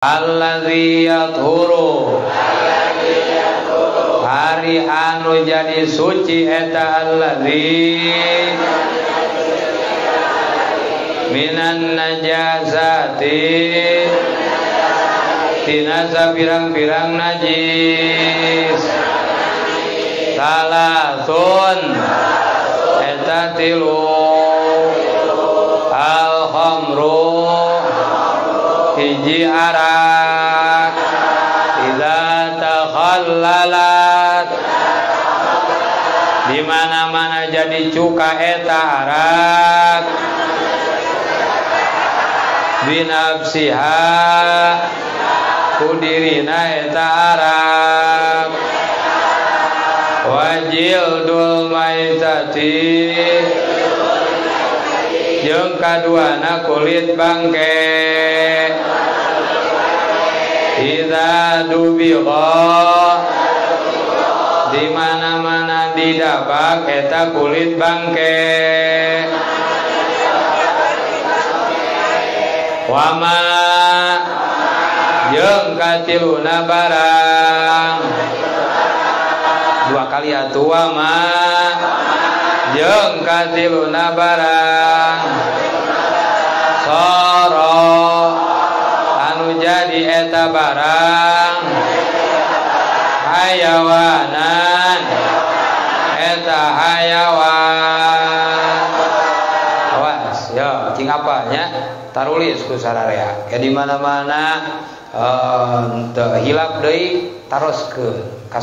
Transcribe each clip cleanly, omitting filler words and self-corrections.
Alladzi yathuru hari anu jadi suci eta alladzi minan najasati tina sapirang-pirang najis salasun eta tilu al khamru hiji arak idza takhallalat di mana-mana jadi cuka eta arak binafsiha kudirina eta arak wajildul maitati jeung kaduana kulit bangke idza dubigha di mana-mana didabak eta kulit bangke wama jeung katiluna barang dua kali atuh wama jeung katiluna barang soro anu jadi eta barang hayawanan eta hayawan awas ya cing apanya tarulis ku sararea ya di mana-mana hilap deui taroskeun ka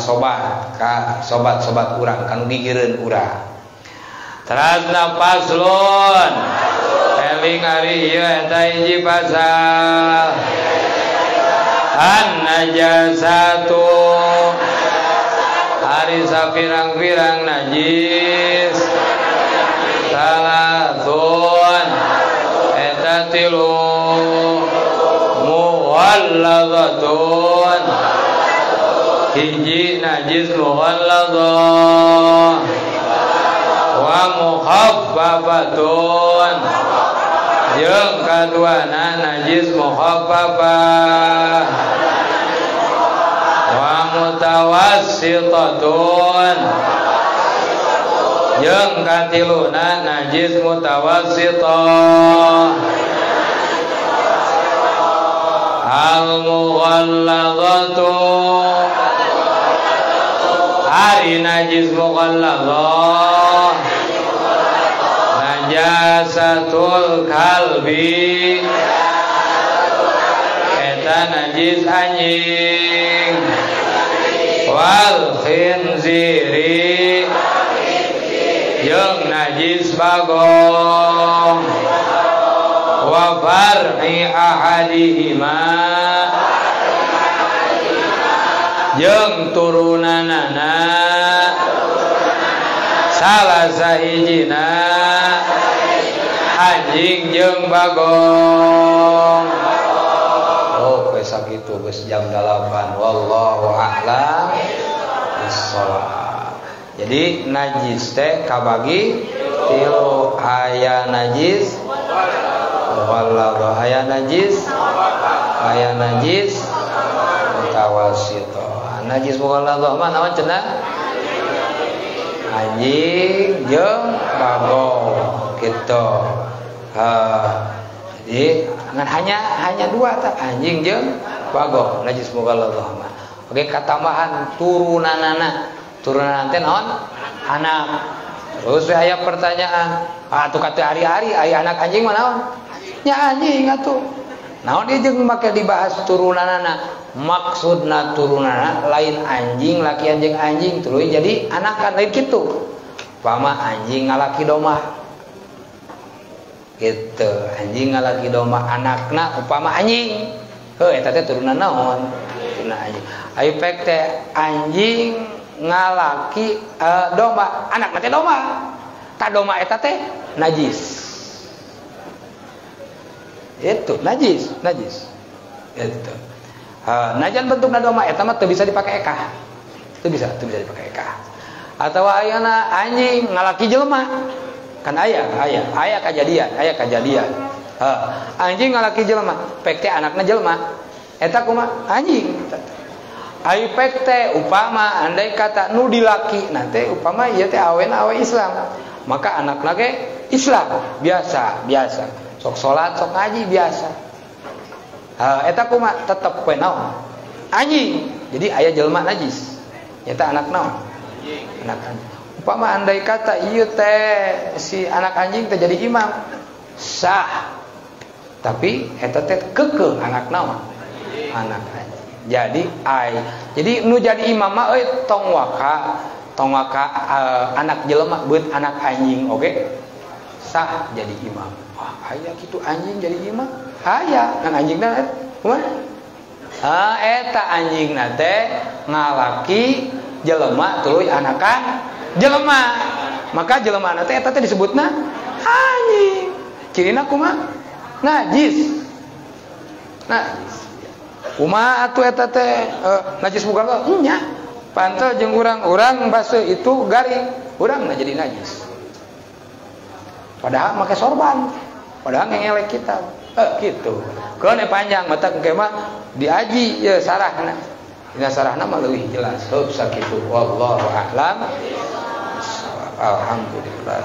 sobat-sobat urang kanu gigireun urang. Terasna paslon eling ari ieu eta hiji pasal an najasatu ari sapirang-pirang najis salatun eta tilu mughalladzatun hiji najis mughalladzah wa mukhaffafatun jeung kaduana najis mukhaffafah wa mutawassitatun jeung katiluna najis mutawassitah al mughalladzatu hari najis mughalladzah najasatul kalbi eta najis anjing wal khinziri jeung najis bagong wa far'i ahadihima jeung turunanana salah sahijina anjing jeung bagong. Oh geus sakitu geus jam 8 wallahu a'lam bissawab. Jadi najis teh kabagi tilu aya najis wallahu aya najis mutawassito. Najis mughalladhah mah naon cenah? Anjing jeung bagong gitu. Jadi hanya dua tah anjing jeung bagong najis mughalladhah mah. Oke katambahan turunanana. Turunan teh naon? Anak. Terus aya pertanyaan, atuh kata hari-hari aya anak anjing mah naon? Nya anjing atuh. Naon dia jeung make dibahas turunanana? Maksudna turunanana lain anjing laki anjing anjing tuluy jadi anak kan lain kitu. Pama anjing ngalaki domah. Gitu, anjing ngalaki domah anakna upama anjing. Heuh eta teh turunan naon? Turunan anjing. Aya pek teh anjing ngalaki domba anak teh domba tak domba eta teh najis itu najis itu najan bentukna domba eta mah teu bisa dipake ekah teu bisa dipake ekah atau ayeuna anjing ngalaki jelema kan aya kejadian anjing ngalaki jelema pek teh anakna jelema eta kumaha anjing. Aipek teh upama andai kata nu dilaki nanti upama ieu teh awe Islam, maka anakna ge Islam biasa sok salat sok ngaji biasa. Eta kumaha tetep we naon anjing. Jadi aya jelema najis eta anak naon anak anjing. Upama andai kata ieu teh si anak anjing teh jadi imam sah, tapi eta teh keukeuh anak naon anak anjing. Jadi nu jadi imam mah tong waka anak jelema beut anak anjing oge sah jadi imam. Wah aya kitu anjing jadi imam aya kan anjingna kumaha eta anjingna teh ngalaki jelema tuluy anakan jelema, maka jelema teh eta teh disebutna anjing. Cirina kumaha najis. Kumaha atuh eta teh najis muka nya pantel jeung urang basuh itu garing urang jadi najis. Padahal make sorban, padahal ngelek kita. Gitu. Keun panjang mata engke mah diaji ye sarahna. Dina sarahna mah leuwih jelas. Sakitu wallahu a'lam. Alhamdulillah.